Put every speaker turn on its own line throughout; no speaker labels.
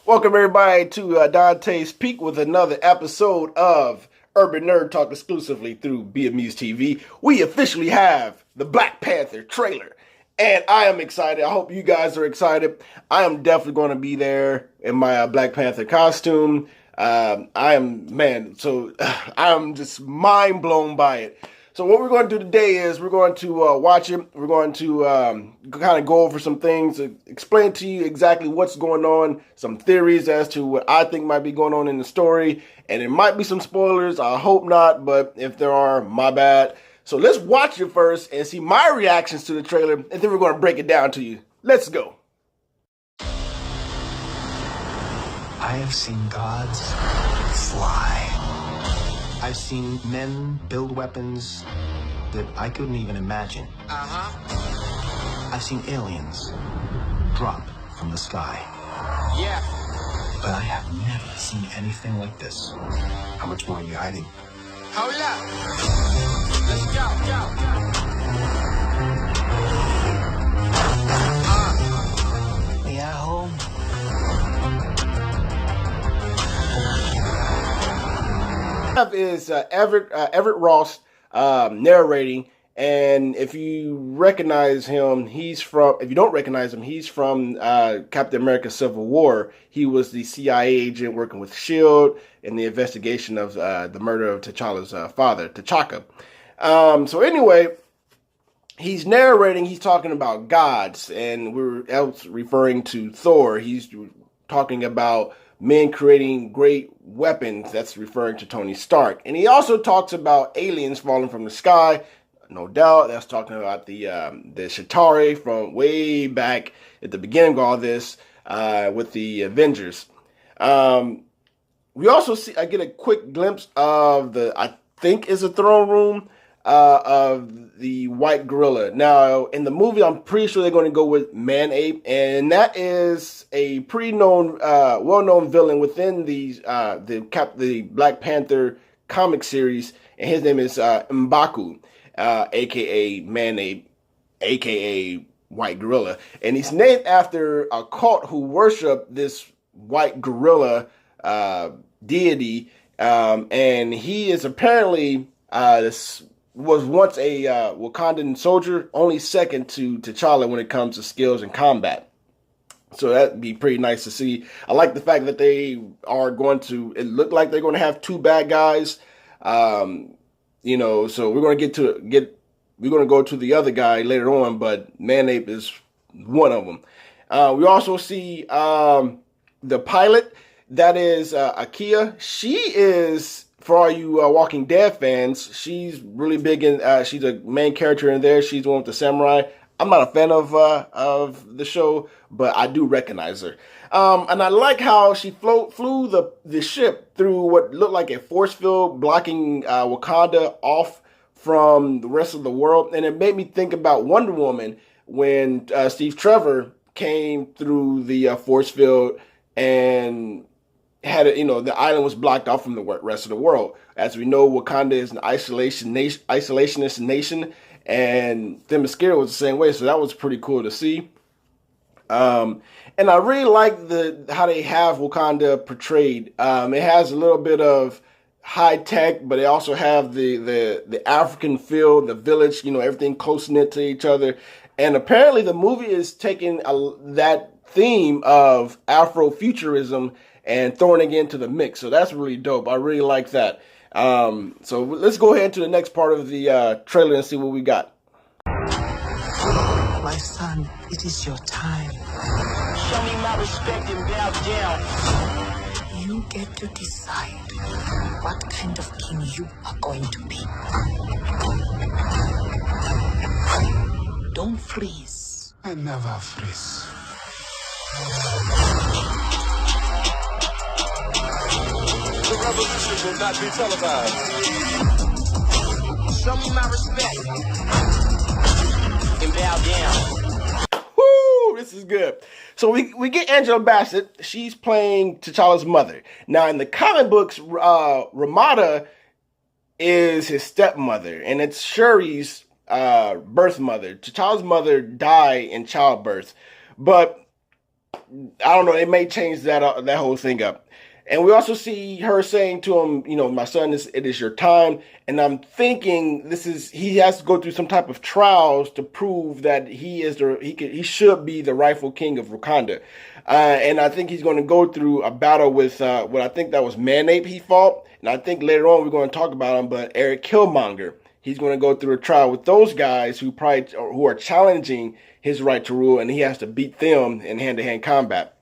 Welcome everybody to Dante's Peak with another episode of Urban Nerd Talk exclusively through Beamuse TV. We officially have the Black Panther trailer, and I am excited. I hope you guys are excited. I am definitely going to be there in my Black Panther costume. I am just mind blown by it. So what we're going to do today is we're going to watch it. We're going to kind of go over some things, explain to you exactly what's going on, some theories as to what I think might be going on in the story. And there might be some spoilers. I hope not, but if there are, my bad. So let's watch it first and see my reactions to the trailer, and then we're going to break it down to you. Let's go.
I have seen gods fly. I've seen men build weapons that I couldn't even imagine. I've seen aliens drop from the sky. Yeah. But I have never seen anything like this. How much more are you hiding? Hold up. Let's go. We are home.
Is Everett Ross narrating, and if you recognize him, if you don't recognize him, he's from Captain America Civil War. He was the CIA agent working with SHIELD in the investigation of the murder of T'Challa's father, T'Chaka. So anyway, he's narrating, he's talking about gods, and we're else referring to Thor. He's talking about men creating great weapons. That's referring to Tony Stark. And he also talks about aliens falling from the sky. No doubt, that's talking about the Chitauri from way back at the beginning of all this with the Avengers. We also see, I get a quick glimpse of I think is a throne room of the white gorilla. Now, in the movie, I'm pretty sure they're going to go with Man-Ape, and that is a pretty known, well-known villain within the Black Panther comic series, and his name is M'Baku, aka Man-Ape, aka White Gorilla, and he's named after a cult who worship this white gorilla deity, and he is apparently was once a Wakandan soldier, only second to T'Challa when it comes to skills in combat. So that'd be pretty nice to see. I like the fact that they are going to, it looked like they're going to have two bad guys. So we're going to we're going to go to the other guy later on, but Man-Ape is one of them. We also see the pilot, that is Akia. She is, for all you Walking Dead fans, she's really big in, she's a main character in there. She's the one with the samurai. I'm not a fan of the show, but I do recognize her. And I like how she flew the ship through what looked like a force field, blocking Wakanda off from the rest of the world. And it made me think about Wonder Woman when Steve Trevor came through the force field and had the island was blocked off from the rest of the world. As we know, Wakanda is an isolationist nation, and Themyscira was the same way. So that was pretty cool to see. And I really like how they have Wakanda portrayed. It has a little bit of high tech, but they also have the African feel, the village, everything close knit to each other. And apparently the movie is taking that theme of Afrofuturism and throwing it into the mix. So that's really dope. I really like that. So let's go ahead to the next part of the trailer and see what we got.
My son, it is your time. Show me my respect and bow down. You get to decide what kind of king you are going to be. Don't freeze. I never freeze. The revolution will not be televised. Show me my respect and bow down.
Woo! This is good. So we get Angela Bassett. She's playing T'Challa's mother. Now in the comic books, Ramada is his stepmother, and it's Shuri's birth mother. T'Challa's mother died in childbirth, but I don't know. It may change that whole thing up. And we also see her saying to him, you know, my son, it is your time. And I'm thinking he has to go through some type of trials to prove that he should be the rightful king of Wakanda. And I think he's going to go through a battle with what I think that was Man-Ape he fought. And I think later on we're going to talk about him, but Eric Killmonger. He's going to go through a trial with those guys who are challenging his right to rule, and he has to beat them in hand-to-hand combat.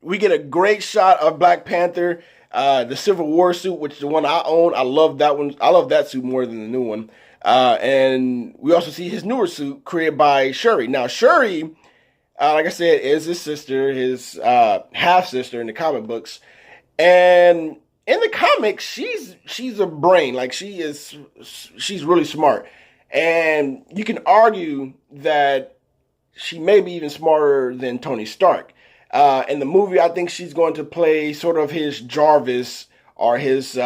We get a great shot of Black Panther, the Civil War suit, which is the one I own. I love that one. I love that suit more than the new one. And we also see his newer suit created by Shuri. Now, Shuri, like I said, is his sister, his half-sister in the comic books. And in the comics, she's a brain. Like, she's really smart. And you can argue that she may be even smarter than Tony Stark. In the movie, I think she's going to play sort of his Jarvis or his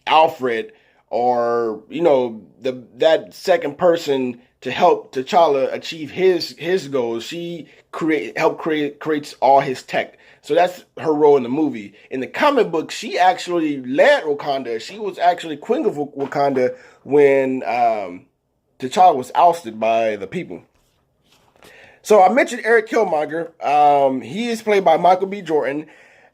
Alfred, or, you know, that second person to help T'Challa achieve his goals. She creates all his tech. So that's her role in the movie. In the comic book, she actually led Wakanda. She was actually queen of Wakanda when T'Challa was ousted by the people. So I mentioned Eric Killmonger. He is played by Michael B. Jordan.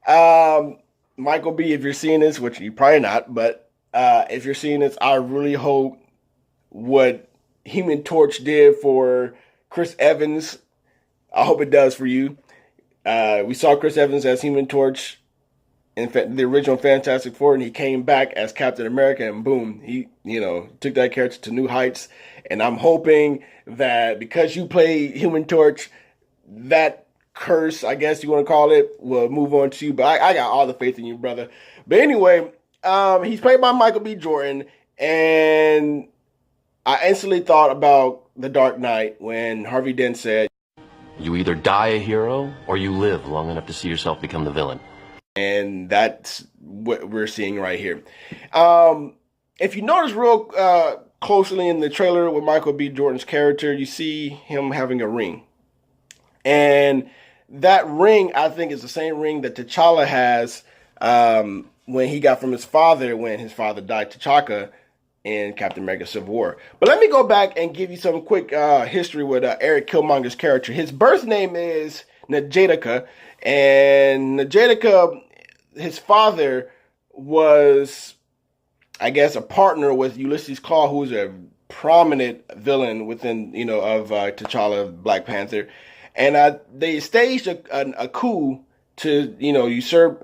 Michael B., if you're seeing this, which you're probably not, but if you're seeing this, I really hope what Human Torch did for Chris Evans, I hope it does for you. We saw Chris Evans as Human Torch in the original Fantastic Four, and he came back as Captain America, and boom, he, you know, took that character to new heights. And I'm hoping that because you play Human Torch, that curse, I guess you want to call it, will move on to you. But I got all the faith in you, brother. But anyway, he's played by Michael B. Jordan, and I instantly thought about The Dark Knight when Harvey Dent said,
"You either die a hero or you live long enough to see yourself become the villain."
And that's what we're seeing right here. If you notice real closely in the trailer with Michael B. Jordan's character, you see him having a ring. And that ring, I think, is the same ring that T'Challa has when he got from his father when his father died, T'Chaka, in Captain America Civil War. But let me go back and give you some quick history with Eric Killmonger's character. His birth name is Njadeka, and Njadeka, his father was, I guess, a partner with Ulysses Claw, who's a prominent villain within, you know, of T'Challa, Black Panther. And they staged a coup to, you know, usurp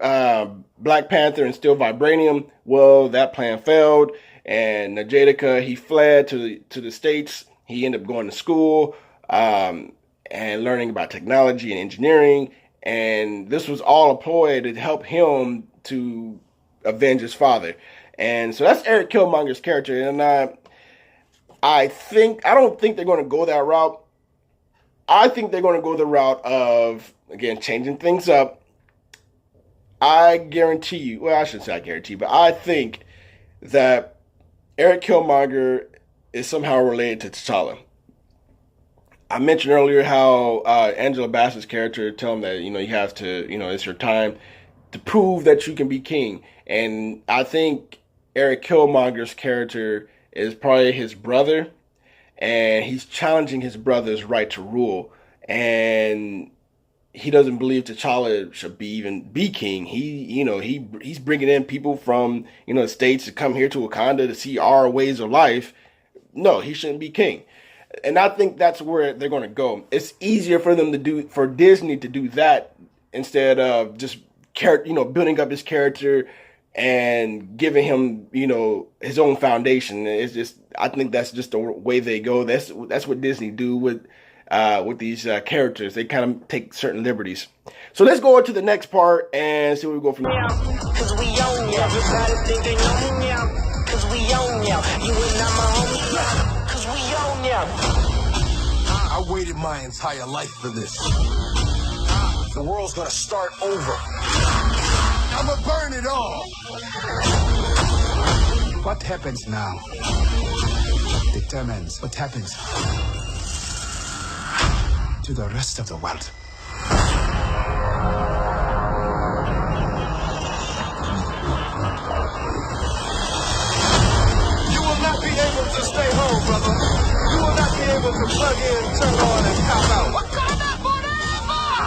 Black Panther and steal vibranium. Well, that plan failed, and Njadeka, he fled to the States. He ended up going to school and learning about technology and engineering. And this was all a ploy to help him to avenge his father. And so that's Eric Killmonger's character. And I don't think they're going to go that route. I think they're going to go the route of, again, changing things up. I guarantee you, well, I shouldn't say I guarantee, but I think that Eric Killmonger is somehow related to T'Challa. I mentioned earlier how Angela Bassett's character tell him that, you know, you have to, you know, it's your time to prove that you can be king. And I think Eric Killmonger's character is probably his brother, and he's challenging his brother's right to rule. And he doesn't believe T'Challa should be king. He's bringing in people from, you know, the States to come here to Wakanda to see our ways of life. No, he shouldn't be king. And I think that's where they're going to go. It's easier for Disney to do that instead of just, you know, building up his character and giving him, you know, his own foundation. It's just, I think that's just the way they go. That's what Disney do with these characters. They kind of take certain liberties. So let's go on to the next part and see where we go from there.
Cause we own ya. Everybody think they know me now. Cause we own ya. You and not my homie now. Cause we own ya.
I waited my entire life for this. The world's gonna start over. I'ma burn it all.
What happens now determines what happens.
to the rest of the world.
You will not be able to stay home, brother. You will not be able to plug in, turn on, and cop out.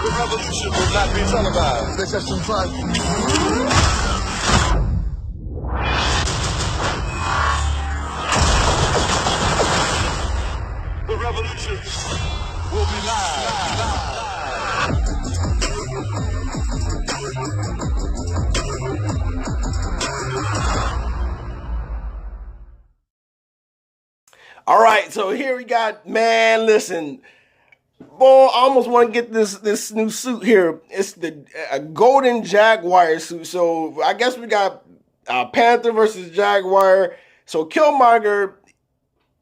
The revolution will not be televised. Let's have some fun. The revolution will be live.
All right, so here we got, man, listen. Boy, I almost want to get this new suit here. It's a golden Jaguar suit. So I guess we got Panther versus Jaguar. So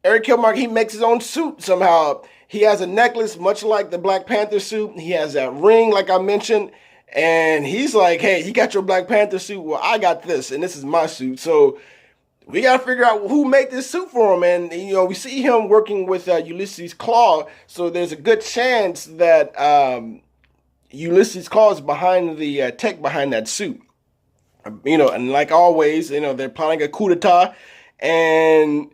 Eric Killmonger, he makes his own suit somehow. He has a necklace much like the Black Panther suit. He has that ring, like I mentioned. And he's like, hey, you got your Black Panther suit? Well, I got this, and this is my suit. So we got to figure out who made this suit for him. And, you know, we see him working with Ulysses Claw. So there's a good chance that Ulysses Claw is behind the tech behind that suit. You know, and like always, you know, they're planning a coup d'etat. And,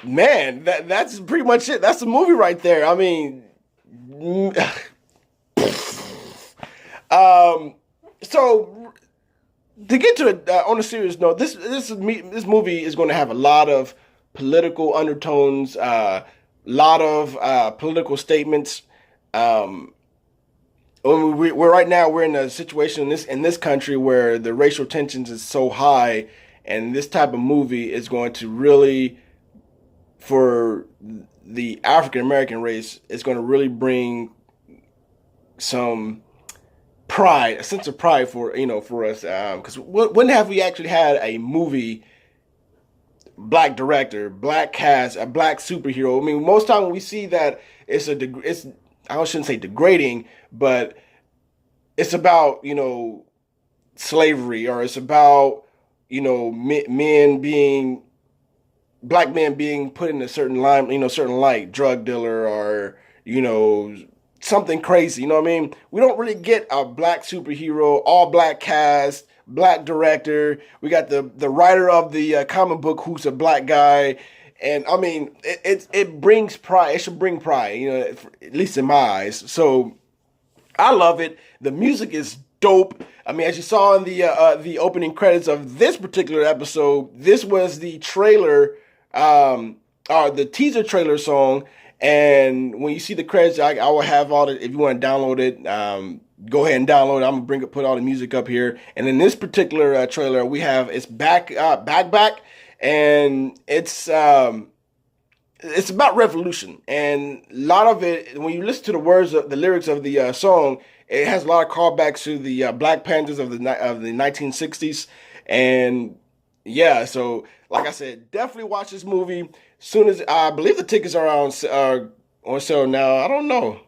man, that's pretty much it. That's the movie right there. I mean, so to get to it on a serious note, this movie is going to have a lot of political undertones, a lot of political statements. We're in a situation in this country where the racial tensions is so high, and this type of movie is going to really, for the African American race, it's going to really bring some pride, a sense of pride for us, because when have we actually had a movie, black director, black cast, a black superhero? I mean, most time when we see that, it's I shouldn't say degrading, but it's about, you know, slavery, or it's about, you know, black men being put in a certain light, drug dealer, or, you know, something crazy, you know what I mean? We don't really get a black superhero, all black cast, black director. We got the writer of the comic book who's a black guy. And I mean, it brings pride. It should bring pride, you know, at least in my eyes. So I love it. The music is dope. I mean, as you saw in the opening credits of this particular episode, this was the trailer, or the teaser trailer song. And when you see the credits, I will have all the, if you want to download it, go ahead and download it. I'm going to put all the music up here. And in this particular trailer, we have, it's back, and it's about revolution. And a lot of it, when you listen to the words of the lyrics of the song, it has a lot of callbacks to the Black Panthers of the 1960s. And yeah, so like I said, definitely watch this movie. Soon as, I believe the tickets are on sale now. I don't know.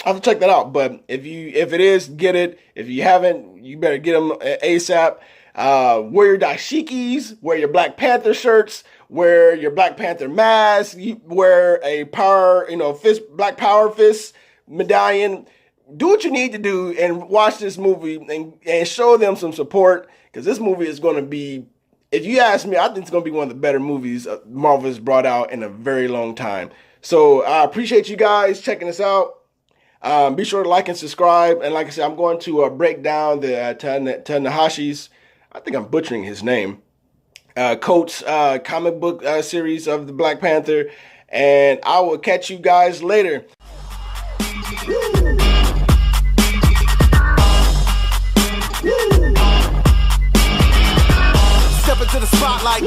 I'll have to check that out. But if it is, get it. If you haven't, you better get them ASAP. Wear your dashikis, wear your Black Panther shirts, wear your Black Panther mask, you wear a Black Power fist medallion. Do what you need to do and watch this movie and show them some support, because this movie is going to be, if you ask me, I think it's going to be one of the better movies Marvel has brought out in a very long time. So I appreciate you guys checking us out. Be sure to like and subscribe. And like I said, I'm going to break down the Ta-Nehisi's, I think I'm butchering his name, Coates comic book series of the Black Panther. And I will catch you guys later.
Step into the spotlight.